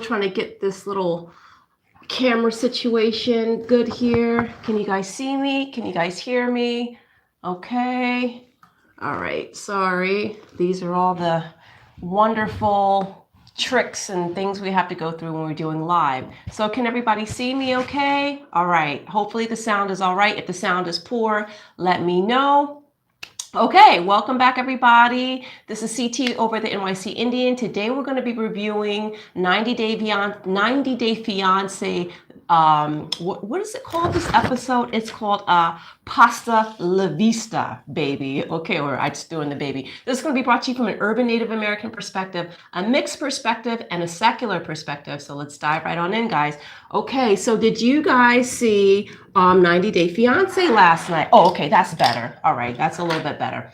trying to get this little camera situation good here. Can you guys see me? Can you guys hear me? Okay. All right. Sorry. These are all the wonderful tricks and things we have to go through when we're doing live. So can everybody see me okay? All right. Hopefully the sound is all right. If the sound is poor, let me know. Okay, welcome back everybody. This is CT over at the NYC Indian. Today we're going to be reviewing 90 Day Fiancé. What is it called, this episode? It's called Pasta La Vista, baby. Okay, or I just doing the baby. This is going to be brought to you from an urban Native American perspective, a mixed perspective, and a secular perspective. So let's dive right on in, guys. Okay, so did you guys see 90 Day Fiancé last night? Oh, okay, that's better. All right, that's a little bit better.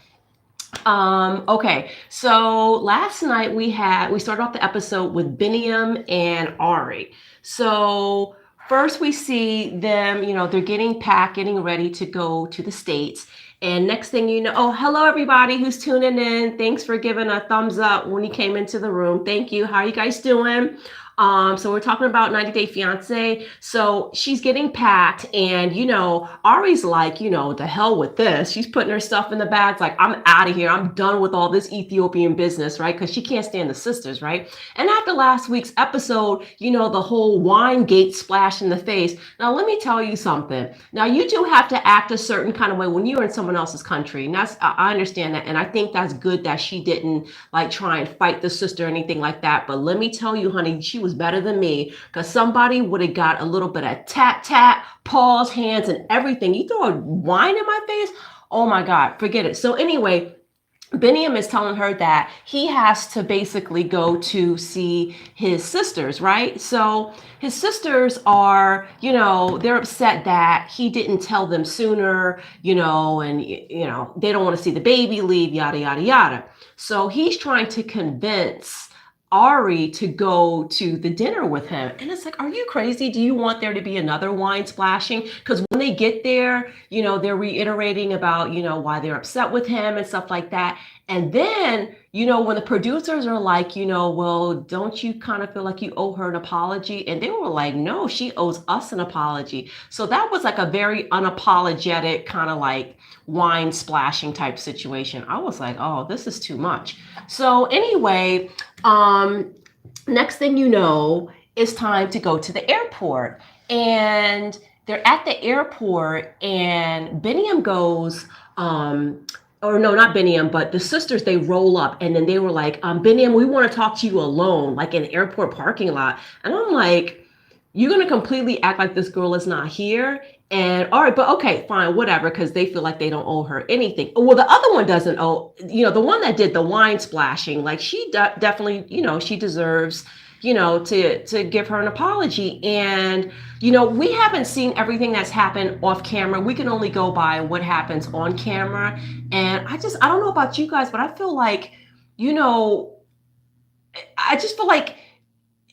Okay, so last night we started off the episode with Biniam and Ari. So first we see them, they're getting packed, getting ready to go to the States. And next thing you know, oh, hello everybody who's tuning in. Thanks for giving a thumbs up when you came into the room. Thank you. How are you guys doing? So we're talking about 90 Day Fiancé. So she's getting packed and, Ari's like, the hell with this. She's putting her stuff in the bags like, I'm out of here. I'm done with all this Ethiopian business, right? Because she can't stand the sisters, right? And after last week's episode, the whole wine gate splash in the face. Now, let me tell you something. Now, you do have to act a certain kind of way when you're in someone else's country. And I understand that. And I think that's good that she didn't like try and fight the sister or anything like that. But let me tell you, honey, she was better than me, because somebody would have got a little bit of tap, paws, hands, and everything. You throw a wine in my face? Oh my God, forget it. So anyway, Biniam is telling her that he has to basically go to see his sisters, right? So his sisters are, they're upset that he didn't tell them sooner, and, they don't want to see the baby leave, yada, yada, yada. So he's trying to convince Ari to go to the dinner with him. And it's like, are you crazy? Do you want there to be another wine splashing? Because when they get there, they're reiterating about, why they're upset with him and stuff like that. And then, when the producers are like, well, don't you kind of feel like you owe her an apology? And they were like, no, she owes us an apology. So that was like a very unapologetic kind of like wine splashing type situation. I was like, oh, this is too much. So anyway, next thing you know, it's time to go to the airport. And they're at the airport and Biniam goes, or no, not Biniam, but the sisters, they roll up and then they were like, Biniam, we want to talk to you alone, like in the airport parking lot. And I'm like, you're going to completely act like this girl is not here? And all right, but okay, fine, whatever, because they feel like they don't owe her anything. Well, the other one doesn't owe, the one that did the wine splashing, like she definitely, she deserves, to give her an apology. And, we haven't seen everything that's happened off camera. We can only go by what happens on camera. And I don't know about you guys, but I feel like, I just feel like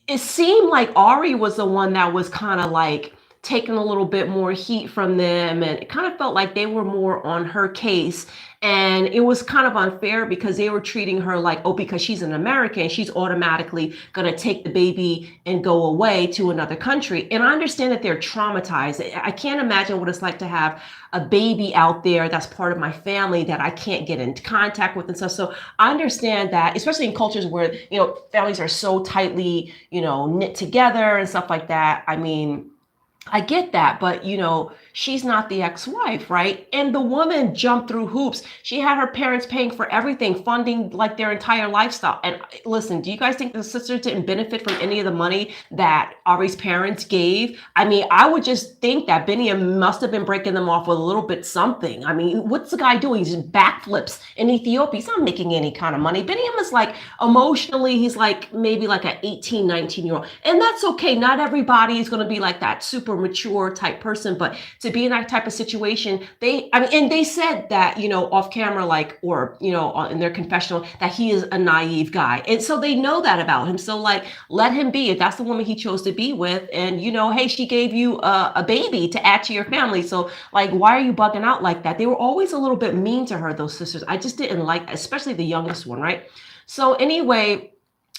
it seemed like Ari was the one that was kind of like taking a little bit more heat from them, and it kind of felt like they were more on her case. And it was kind of unfair because they were treating her like, oh, because she's an American, she's automatically going to take the baby and go away to another country. And I understand that they're traumatized. I can't imagine what it's like to have a baby out there that's part of my family that I can't get in contact with and stuff. So I understand that, especially in cultures where, families are so tightly, knit together and stuff like that. I mean, I get that, but she's not the ex-wife, right? And the woman jumped through hoops. She had her parents paying for everything, funding like their entire lifestyle. And listen, do you guys think the sisters didn't benefit from any of the money that Ari's parents gave? I mean, I would just think that Biniam must have been breaking them off with a little bit something. I mean, what's the guy doing? He's backflips in Ethiopia. He's not making any kind of money. Biniam is like, emotionally, he's like maybe like an 18, 19-year-old. And that's okay. Not everybody is going to be like that super mature type person, but to be in that type of situation, and they said that, off camera, like, or, in their confessional, that he is a naive guy. And so they know that about him. So like, let him be, if that's the woman he chose to be with. And, hey, she gave you a baby to add to your family. So like, why are you bugging out like that? They were always a little bit mean to her, those sisters. I just didn't like, especially the youngest one, right? So anyway,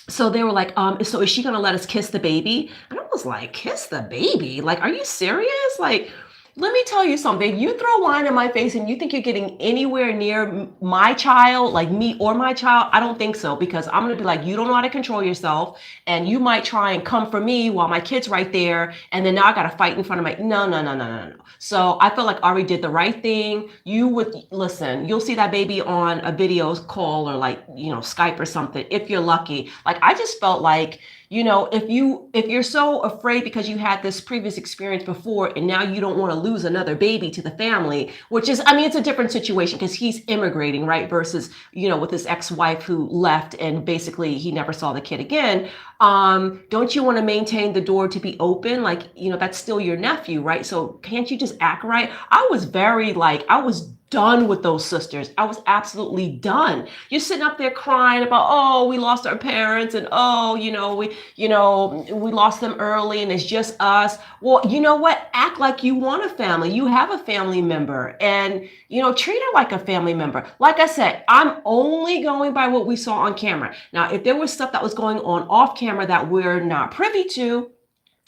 So they were like, so is she gonna let us kiss the baby? And I was like, kiss the baby? Like, are you serious? Like, let me tell you something. You throw wine in my face and you think you're getting anywhere near my child, like me or my child, I don't think so, because I'm gonna be like, you don't know how to control yourself, and you might try and come for me while my kid's right there, and then now I gotta fight in front of my no, no, no, no, no, no. So I feel like Ari did the right thing. You would listen, you'll see that baby on a video call or like, Skype or something if you're lucky. Like I just felt like, if you're so afraid because you had this previous experience before and now you don't want to lose another baby to the family, which is, I mean, it's a different situation because he's immigrating, right? Versus, with his ex-wife who left and basically he never saw the kid again. Don't you want to maintain the door to be open? Like, that's still your nephew, right? So can't you just act right? I was very like, I was done with those sisters. I was absolutely done. You're sitting up there crying about, oh, we lost our parents, and oh, we lost them early and it's just us. Well, you know what? Act like you want a family. You have a family member, and treat her like a family member. Like I said, I'm only going by what we saw on camera. Now, if there was stuff that was going on off camera that we're not privy to,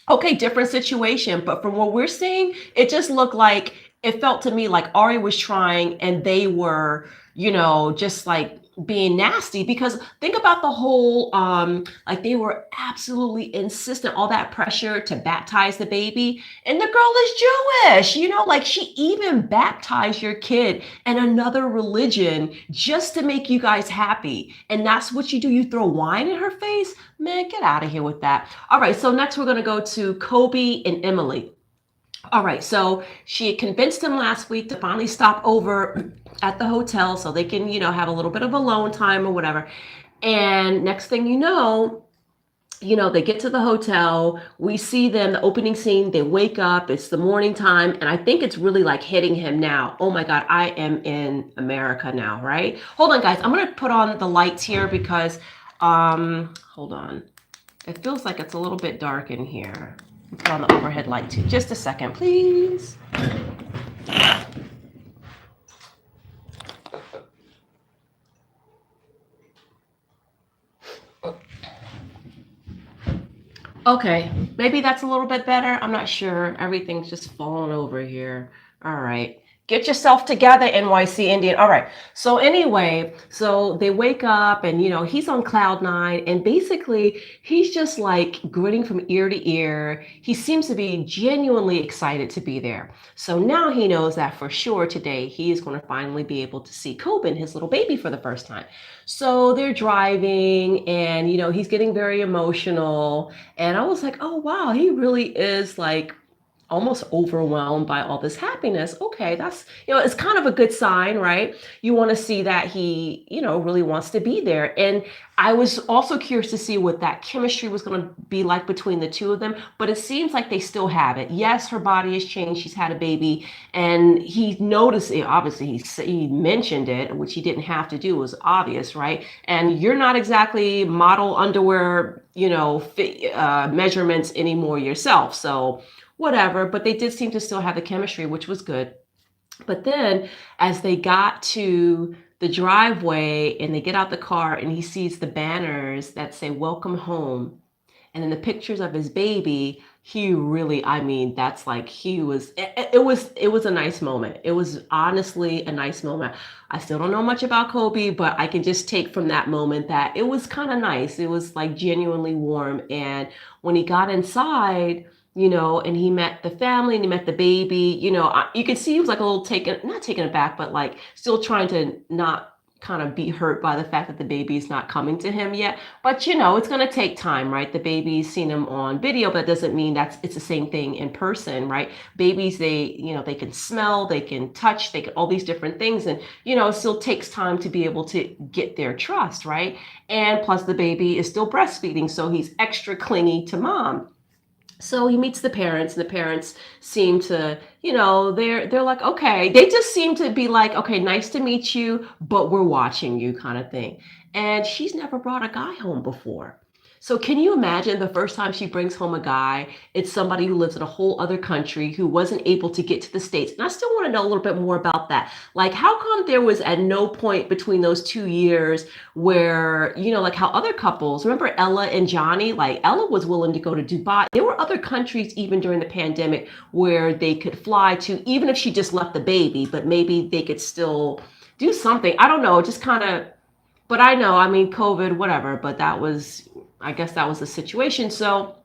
okay, different situation. But from what we're seeing, it just looked like, it felt to me like Ari was trying and they were, just like being nasty. Because think about the whole, like they were absolutely insistent, all that pressure to baptize the baby. And the girl is Jewish, like she even baptized your kid in another religion just to make you guys happy. And that's what you do. You throw wine in her face? Man, get out of here with that. All right, so next we're going to go to Kobe and Emily. All right, so she convinced him last week to finally stop over at the hotel so they can, have a little bit of alone time or whatever. And next thing they get to the hotel. We see them, the opening scene, they wake up, it's the morning time. And I think it's really like hitting him now. Oh my God, I am in America now, right? Hold on, guys. I'm going to put on the lights here because, hold on. It feels like it's a little bit dark in here. Put on the overhead light too. Just a second, please. Okay, maybe that's a little bit better. I'm not sure. Everything's just falling over here. All right. Get yourself together, NYC Indian. All right. So anyway, so they wake up and, he's on cloud nine, and basically he's just like grinning from ear to ear. He seems to be genuinely excited to be there. So now he knows that for sure today he is going to finally be able to see Coben, his little baby, for the first time. So they're driving and, he's getting very emotional. And I was like, oh, wow, he really is like almost overwhelmed by all this happiness. Okay, that's, it's kind of a good sign, right? You want to see that he, really wants to be there. And I was also curious to see what that chemistry was going to be like between the two of them, but it seems like they still have it. Yes, her body has changed. She's had a baby, and he noticed it. Obviously, he mentioned it, which he didn't have to do. It was obvious, right? And you're not exactly model underwear, measurements anymore yourself. So whatever, but they did seem to still have the chemistry, which was good. But then as they got to the driveway and they get out the car and he sees the banners that say welcome home, and then the pictures of his baby, he really, I mean, that's like it was a nice moment. It was honestly a nice moment. I still don't know much about Kobe, but I can just take from that moment that it was kind of nice. It was like genuinely warm. And when he got inside, and he met the family and he met the baby, you could see he was like a little not taken aback, but like still trying to not kind of be hurt by the fact that the baby is not coming to him yet. But, it's going to take time, right? The baby's seen him on video, but that doesn't mean it's the same thing in person, right? Babies, they can smell, they can touch, they can all these different things. And, it still takes time to be able to get their trust, right? And plus the baby is still breastfeeding, so he's extra clingy to mom. So he meets the parents, and the parents seem to, they're like, okay, they just seem to be like, okay, nice to meet you, but we're watching you kind of thing. And she's never brought a guy home before. So can you imagine the first time she brings home a guy, it's somebody who lives in a whole other country who wasn't able to get to the States. And I still want to know a little bit more about that. Like, how come there was at no point between those 2 years where, like how other couples, remember Ella and Johnny, like Ella was willing to go to Dubai. There were other countries even during the pandemic where they could fly to, even if she just left the baby, but maybe they could still do something. I don't know, just kind of, but I know, I mean, COVID, whatever, but I guess that was the situation. So,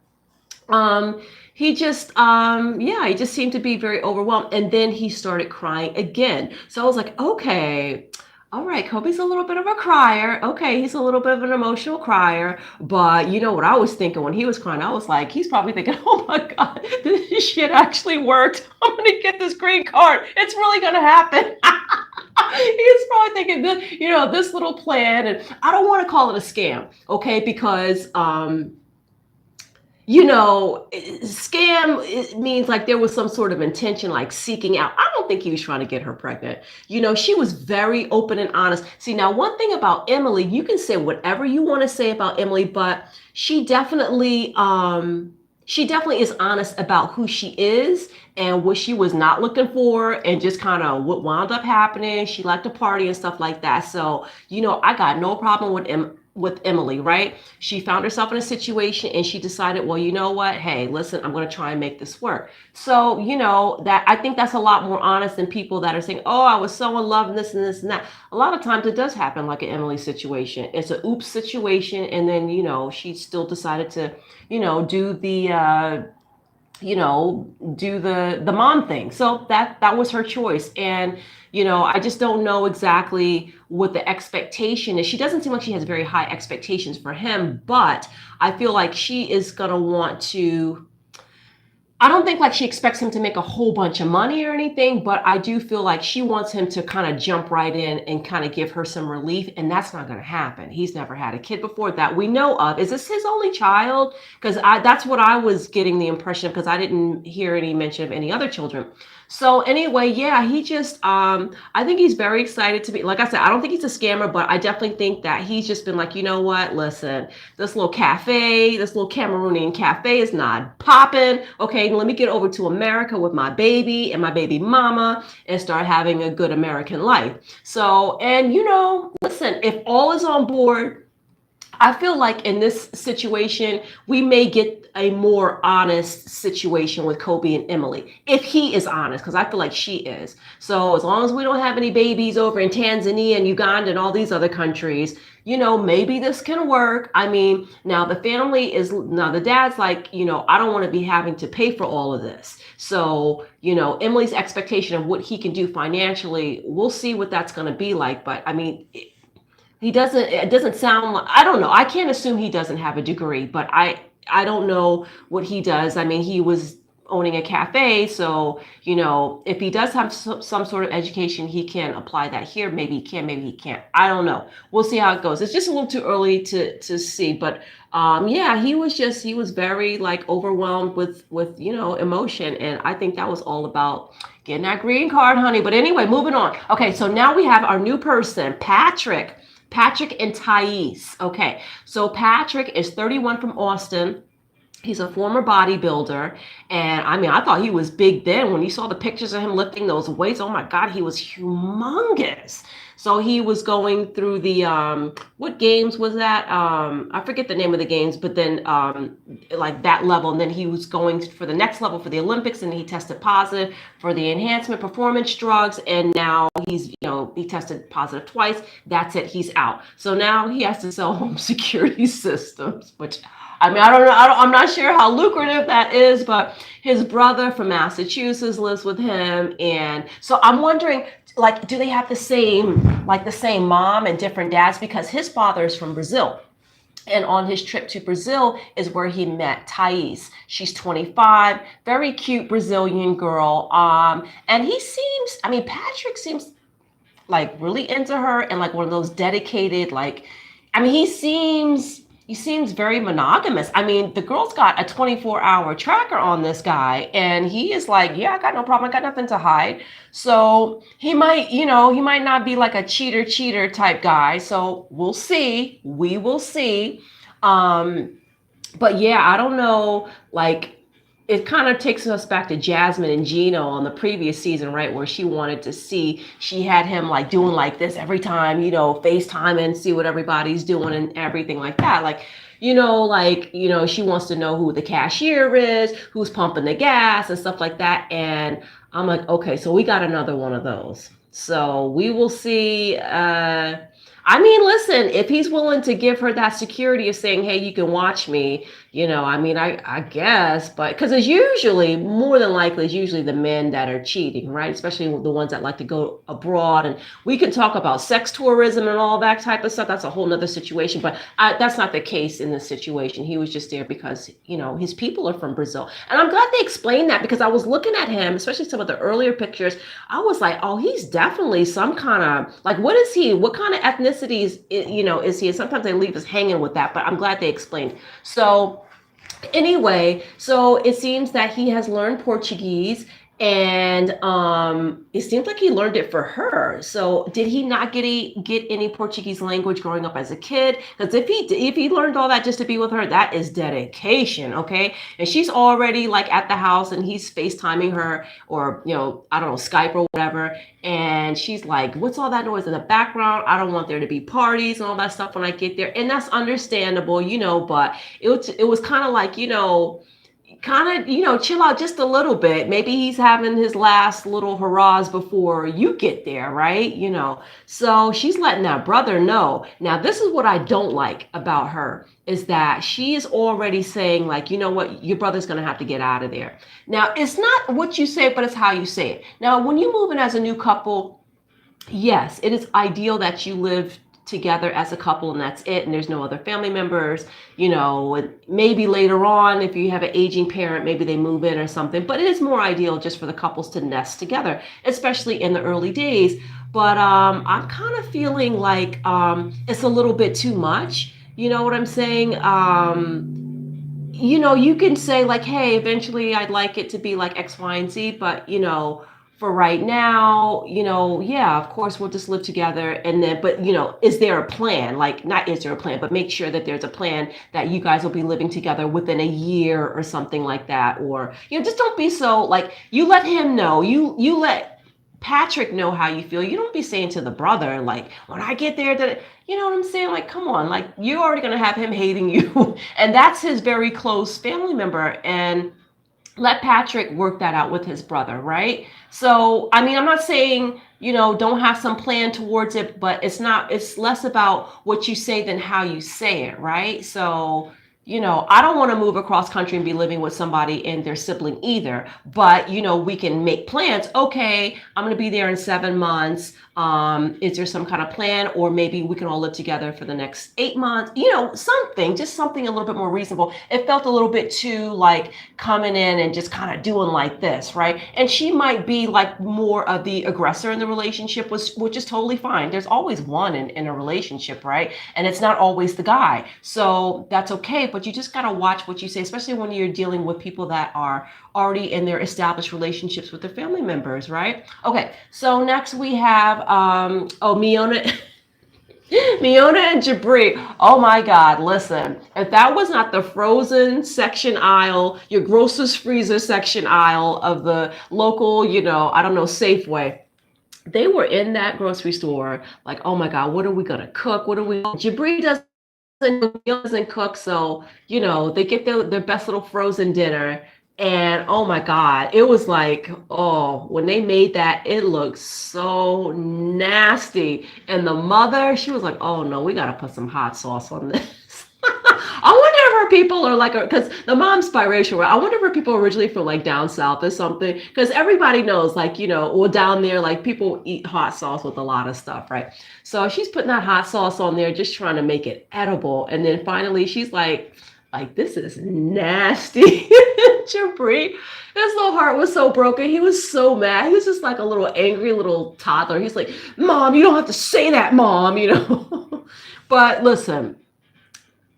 um, yeah, he just seemed to be very overwhelmed. And then he started crying again. So I was like, okay, all right, Kobe's a little bit of a crier. Okay, he's a little bit of an emotional crier. But you know what I was thinking when he was crying? I was like, he's probably thinking, oh my God, this shit actually worked. I'm going to get this green card. It's really going to happen. He's probably thinking this, this little plan, and I don't want to call it a scam, okay? Because scam it means like there was some sort of intention, like seeking out. I don't think he was trying to get her pregnant. She was very open and honest. See, now one thing about Emily, you can say whatever you want to say about Emily, but she definitely is honest about who she is and what she was not looking for and just kind of what wound up happening. She liked to party and stuff like that. So, I got no problem with Emily, right? She found herself in a situation and she decided, well, you know what? Hey, listen, I'm going to try and make this work. So, that I think that's a lot more honest than people that are saying, oh, I was so in love and this and this and that. A lot of times it does happen like an Emily situation. It's a oops situation. And then, she still decided to, do the mom thing. So that was her choice. And I just don't know exactly what the expectation is. She doesn't seem like she has very high expectations for him, but I feel like she is going to want to. I don't think like she expects him to make a whole bunch of money or anything, but I do feel like she wants him to kind of jump right in and kind of give her some relief. And that's not going to happen. He's never had a kid before that we know of. Is this his only child? Because that's what I was getting the impression of, because I didn't hear any mention of any other children. So anyway, yeah, he just, I think he's very excited to be, like I said, I don't think he's a scammer, but I definitely think that he's just been like, you know what, listen, this little Cameroonian cafe is not popping. Okay, let me get over to America with my baby and my baby mama and start having a good American life. So, and listen, if all is on board, I feel like in this situation, we may get a more honest situation with Kobe and Emily, if he is honest, because I feel like she is. So as long as we don't have any babies over in Tanzania and Uganda and all these other countries, maybe this can work. I mean, now the dad's like, I don't want to be having to pay for all of this. So, Emily's expectation of what he can do financially, we'll see what that's going to be like. But I mean, it doesn't sound like, I don't know. I can't assume he doesn't have a degree, but I don't know what he does. I mean, he was owning a cafe. So, if he does have some sort of education, he can apply that here. Maybe he can, maybe he can't. I don't know. We'll see how it goes. It's just a little too early to see, but yeah, he was very like overwhelmed with emotion. And I think that was all about getting that green card, honey. But anyway, moving on. Okay. So now we have our new person, Patrick and Thais. Okay, so Patrick is 31 from Austin. He's a former bodybuilder. And I mean, I thought he was big then. When you saw the pictures of him lifting those weights, oh my God, he was humongous. So he was going through the, what games was that? I forget the name of the games, but then like that level. And then he was going for the next level for the Olympics, and he tested positive for the enhancement performance drugs. And now he tested positive twice. That's it. He's out. So now he has to sell home security systems, which I mean, I don't know. I'm not sure how lucrative that is, but his brother from Massachusetts lives with him. And so I'm wondering, like, do they have the same mom and different dads? Because his father is from Brazil. And on his trip to Brazil is where he met Thais. She's 25, very cute Brazilian girl. And Patrick seems like really into her and like one of those dedicated, like, I mean, he seems very monogamous. I mean, the girl's got a 24-hour tracker on this guy, and he is like, yeah, I got no problem. I got nothing to hide. So he might not be like a cheater type guy. So we'll see. We will see. But yeah, I don't know. Like, it kind of takes us back to Jasmine and Gino on the previous season, right? Where she wanted to see, she had him like doing like this every time, FaceTime and see what everybody's doing and everything like that. She wants to know who the cashier is, who's pumping the gas and stuff like that. And I'm like, okay, so we got another one of those. So we will see. I mean, listen, if he's willing to give her that security of saying, hey, you can watch me, I mean, I guess, but because it's usually, more than likely, it's usually the men that are cheating, right? Especially the ones that like to go abroad. And we can talk about sex tourism and all that type of stuff. That's a whole nother situation. But that's not the case in this situation. He was just there because, his people are from Brazil. And I'm glad they explained that because I was looking at him, especially some of the earlier pictures. I was like, oh, he's definitely some kind of, like, what is he? What kind of ethnicity is he? And sometimes they leave us hanging with that, but I'm glad they explained. So, anyway, so it seems that he has learned Portuguese, and it seems like he learned it for her. So did he not get any Portuguese language growing up as a kid? Because if he learned all that just to be with her, that is dedication, okay? And she's already like at the house, and he's FaceTiming her, or I don't know, Skype or whatever, and she's like, what's all that noise in the background? I don't want there to be parties and all that stuff when I get there. And that's understandable, but it was kind of like, kind of, chill out just a little bit. Maybe he's having his last little hurrahs before you get there, right? So she's letting that brother know. Now, this is what I don't like about her, is that she is already saying, like, you know what, your brother's going to have to get out of there. Now, it's not what you say, but it's how you say it. Now, when you move in as a new couple, yes, it is ideal that you live together as a couple and that's it, and there's no other family members. Maybe later on, if you have an aging parent, maybe they move in or something, but it is more ideal just for the couples to nest together, especially in the early days. But I'm kind of feeling like it's a little bit too much. You know what I'm saying? You can say like, hey, eventually I'd like it to be like X, Y, and Z, but for right now, yeah, of course we'll just live together. And then, but is there a plan? Like, not is there a plan, but make sure that there's a plan that you guys will be living together within a year or something like that. Or, just don't be so like, you let him know, you let Patrick know how you feel. You don't be saying to the brother, like, when I get there, that, you know what I'm saying? Like, come on, like, you're already going to have him hating you. And that's his very close family member. And let Patrick work that out with his brother, right? So, I mean, I'm not saying, don't have some plan towards it, but it's less about what you say than how you say it, right? So, I don't want to move across country and be living with somebody and their sibling either. But, we can make plans. Okay, I'm going to be there in 7 months. Is there some kind of plan? Or maybe we can all live together for the next 8 months, just something a little bit more reasonable. It felt a little bit too like coming in and just kind of doing like this, right? And she might be like more of the aggressor in the relationship, which is totally fine. There's always one in a relationship, right? And it's not always the guy. So that's okay. But you just got to watch what you say, especially when you're dealing with people that are already in their established relationships with their family members, right? Okay, so next we have Miona. Miona and Jabri. Oh my God, listen. If that was not the frozen section aisle, your grocer's freezer section aisle of the local, I don't know, Safeway, they were in that grocery store like, oh my God, what are we gonna cook? What are we? Jabri doesn't cook, so they get their best little frozen dinner. And oh my God, it was like, oh, when they made that, it looked so nasty. And the mother, she was like, oh no, we gotta put some hot sauce on this. I wonder if her people are like, because the mom's biracial, right? I wonder if her people originally from like down south or something. Because everybody knows, like, well, down there, like people eat hot sauce with a lot of stuff, right? So she's putting that hot sauce on there, just trying to make it edible. And then finally she's like, this is nasty. Jabri, his little heart was so broken. He was so mad. He was just like a little angry little toddler. He's like, Mom, you don't have to say that, Mom, But listen,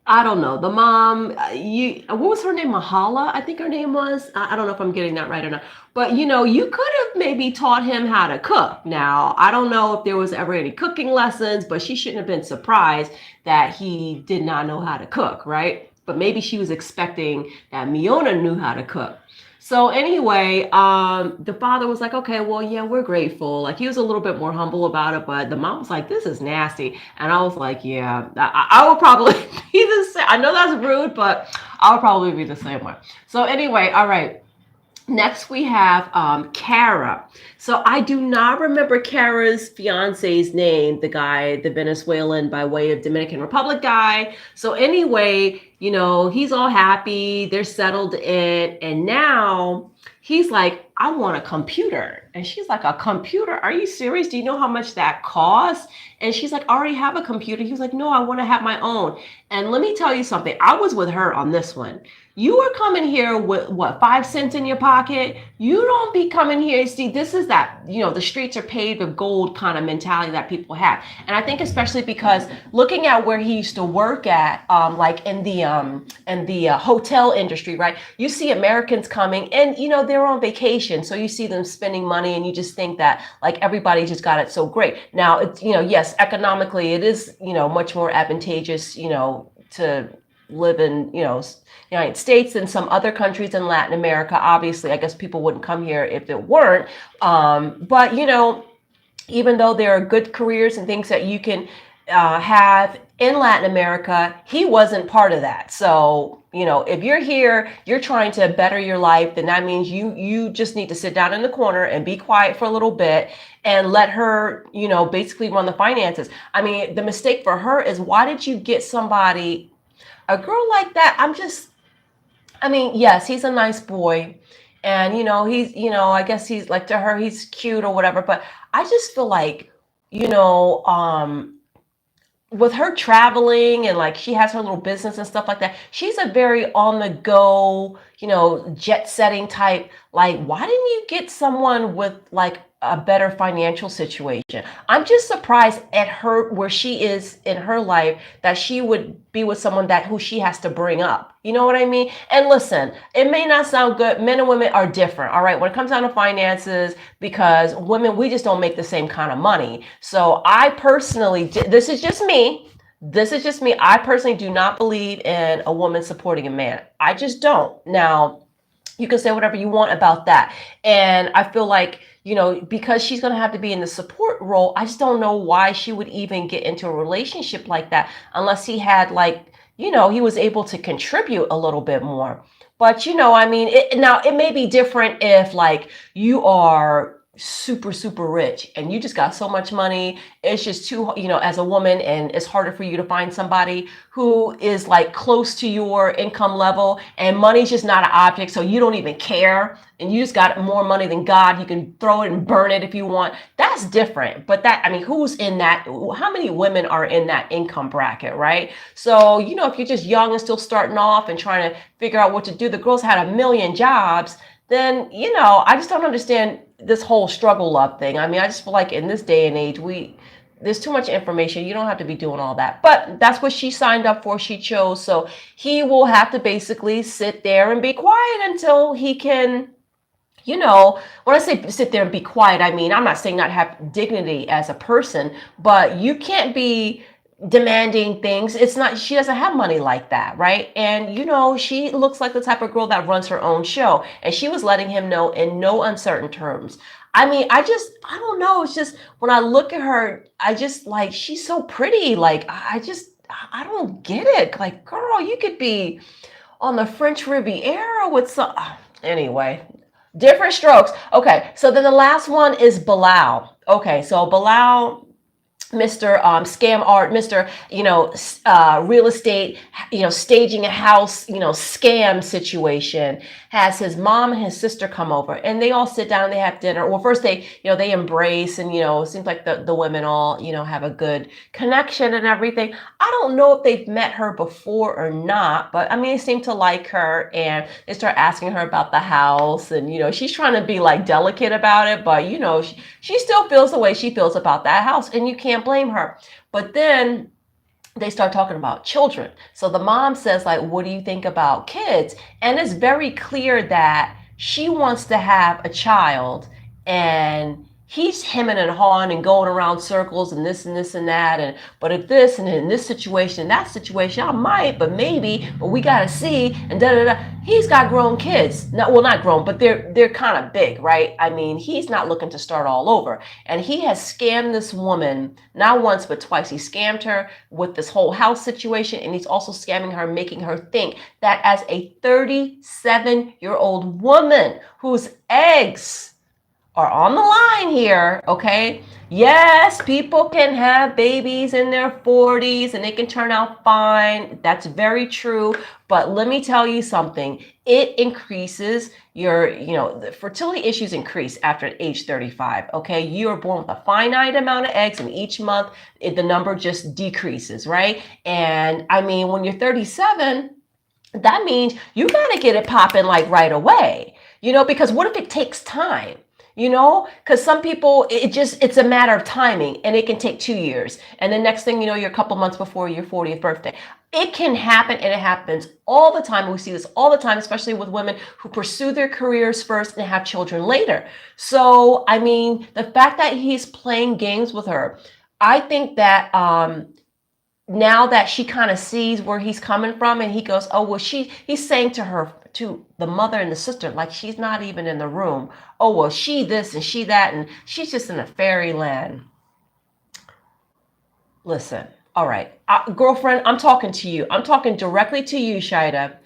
I don't know. The mom, what was her name? Mahala, I think her name was. I don't know if I'm getting that right or not. But you could have maybe taught him how to cook. Now, I don't know if there was ever any cooking lessons, but she shouldn't have been surprised that he did not know how to cook, right? but maybe she was expecting that Miona knew how to cook. So anyway, the father was like, okay, well, yeah, we're grateful. Like he was a little bit more humble about it, but the mom was like, this is nasty. And I was like, yeah, I would probably be the same. I know that's rude, but I would probably be the same way. So anyway, all right. Next, we have Cara. So I do not remember Cara's fiance's name, the guy, the Venezuelan by way of Dominican Republic guy. So anyway, he's all happy. They're settled in. And now he's like, I want a computer. And she's like, a computer? Are you serious? Do you know how much that costs? And she's like, I already have a computer. He was like, no, I want to have my own. And let me tell you something. I was with her on this one. You are coming here with what, 5 cents in your pocket? You don't be coming here. See, this is that, the streets are paved with gold kind of mentality that people have. And I think especially because looking at where he used to work at, like in the hotel industry, right? You see Americans coming and, they're on vacation. So you see them spending money and you just think that like everybody just got it so great. Now it's, yes, economically it is, much more advantageous, to live in, United States and some other countries in Latin America. Obviously, I guess people wouldn't come here if it weren't. But, even though there are good careers and things that you can have in Latin America, he wasn't part of that. So, if you're here, you're trying to better your life, then that means you just need to sit down in the corner and be quiet for a little bit and let her, basically run the finances. I mean, the mistake for her is, why did you get a girl like that? Yes, he's a nice boy. And, he's, I guess he's like, to her, he's cute or whatever. But I just feel like, you know, um, with her traveling and like she has her little business and stuff like that, she's a very on the go, jet setting type. Like, why didn't you get someone with like a better financial situation? I'm just surprised at her where she is in her life that she would be with someone that who she has to bring up. You know what I mean? And listen, it may not sound good. Men and women are different. All right. When it comes down to finances, because women, we just don't make the same kind of money. So I personally, this is just me. This is just me. I personally do not believe in a woman supporting a man. I just don't. Now, you can say whatever you want about that. And I feel like, because she's going to have to be in the support role, I just don't know why she would even get into a relationship like that unless he had like, he was able to contribute a little bit more. But, now it may be different if like you are super, super rich and you just got so much money. It's just too, as a woman, and it's harder for you to find somebody who is like close to your income level, and money's just not an object. So you don't even care and you just got more money than God. You can throw it and burn it if you want. That's different. But who's in that? How many women are in that income bracket, right? So, if you're just young and still starting off and trying to figure out what to do, the girls had a million jobs, then, I just don't understand this whole struggle love thing. I just feel like in this day and age, there's too much information. You don't have to be doing all that. But that's what she signed up for. She chose. So he will have to basically sit there and be quiet until he can, when I say sit there and be quiet, I'm not saying not have dignity as a person, but you can't be demanding things. It's not, she doesn't have money like that, right? And she looks like the type of girl that runs her own show, and she was letting him know in no uncertain terms. I don't know, it's just when I look at her, I just like, she's so pretty. Like I don't get it. Like, girl, you could be on the French Riviera with some, anyway, different strokes. Okay, so then the last one is Bilal. Okay, so Bilal, Mr. Scam art, Mr. Real estate, staging a house, scam situation, has his mom and his sister come over, and they all sit down and they have dinner. Well, first they embrace, and it seems like the women all, have a good connection and everything. I don't know if they've met her before or not, but they seem to like her, and they start asking her about the house, and she's trying to be like delicate about it, but she still feels the way she feels about that house, and you can't blame her. But then they start talking about children. So the mom says, like, what do you think about kids? And it's very clear that she wants to have a child, and he's hemming and hawing and going around circles and this and that. And but if this and in this situation, that situation, I might, but maybe, but we gotta see and da da da. He's got grown kids. No, well, not grown, but they're kind of big, right? I mean, he's not looking to start all over. And he has scammed this woman not once but twice. He scammed her with this whole house situation, and he's also scamming her, making her think that as a 37-year-old woman whose eggs are on the line here, okay? Yes, people can have babies in their 40s and they can turn out fine. That's very true. But let me tell you something. It increases the fertility issues increase after age 35, okay? You are born with a finite amount of eggs, and each month the number just decreases, right? And I mean, when you're 37, that means you got to get it popping like right away, because what if it takes time? Because some people, it's a matter of timing, and it can take 2 years. And the next thing you know, you're a couple months before your 40th birthday. It can happen, and it happens all the time. We see this all the time, especially with women who pursue their careers first and have children later. So, I mean, the fact that he's playing games with her, I think that now that she kind of sees where he's coming from, and he goes, oh, well, he's saying to the mother and the sister, like she's not even in the room. Oh, well, she this and she that, and she's just in a fairyland. Listen, all right, girlfriend, I'm talking to you. I'm talking directly to you, Shida.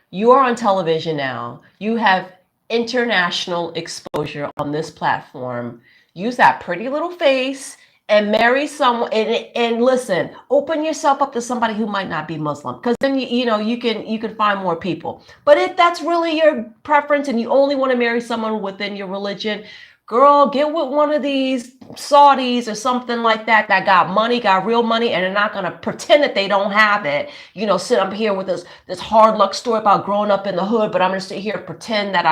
You are on television now. You have international exposure on this platform. Use that pretty little face and marry someone, and listen, open yourself up to somebody who might not be Muslim, because then you can find more people. But if that's really your preference and you only want to marry someone within your religion, girl, get with one of these Saudis or something like that got money, got real money, and they're not going to pretend that they don't have it. Sit up here with this hard luck story about growing up in the hood, but I'm going to sit here and pretend that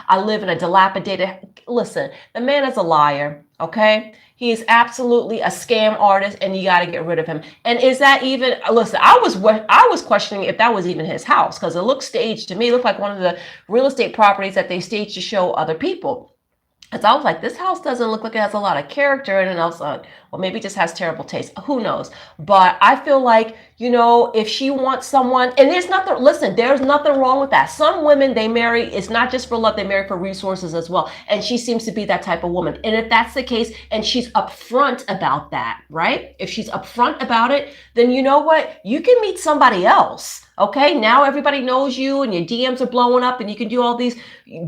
I live in a dilapidated. Listen, the man is a liar, okay? He is absolutely a scam artist, and you got to get rid of him. And is that even, listen, I was questioning if that was even his house, because it looked staged to me. It looked like one of the real estate properties that they staged to show other people. Because I was like, this house doesn't look like it has a lot of character. And then I was like, well, maybe it just has terrible taste. Who knows? But I feel like, if she wants someone, and there's nothing wrong with that. Some women, they marry, it's not just for love, they marry for resources as well. And she seems to be that type of woman. And if that's the case, and she's upfront about that, right? If she's upfront about it, then you know what? You can meet somebody else. Okay, now everybody knows you, and your DMs are blowing up, and you can do all these,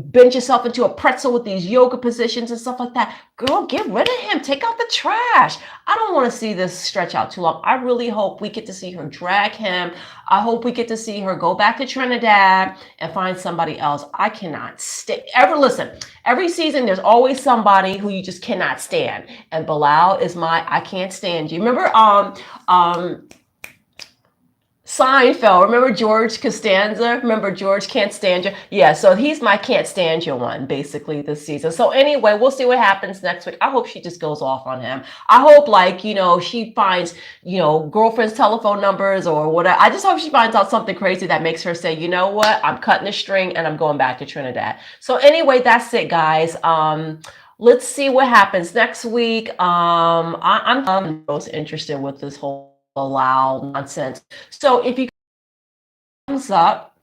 bend yourself into a pretzel with these yoga positions and stuff like that. Girl, get rid of him. Take out the trash. I don't want to see this stretch out too long. I really hope we get to see her drag him. I hope we get to see her go back to Trinidad and find somebody else. I cannot every season there's always somebody who you just cannot stand. And Bilal is I can't stand you. Remember Seinfeld, remember George Costanza? Remember George Can't Stand You? Yeah, so he's my Can't Stand You one, basically, this season. So anyway, we'll see what happens next week. I hope she just goes off on him. I hope, she finds, girlfriend's telephone numbers or whatever. I just hope she finds out something crazy that makes her say, you know what? I'm cutting the string and I'm going back to Trinidad. So anyway, that's it, guys. Let's see what happens next week. I'm most interested with this whole allow nonsense. So if you thumbs up,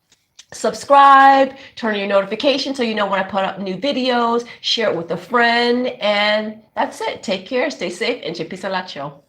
subscribe, turn on your notifications so you know when I put up new videos, share it with a friend, and that's it. Take care, stay safe, and Chipisa Lacho.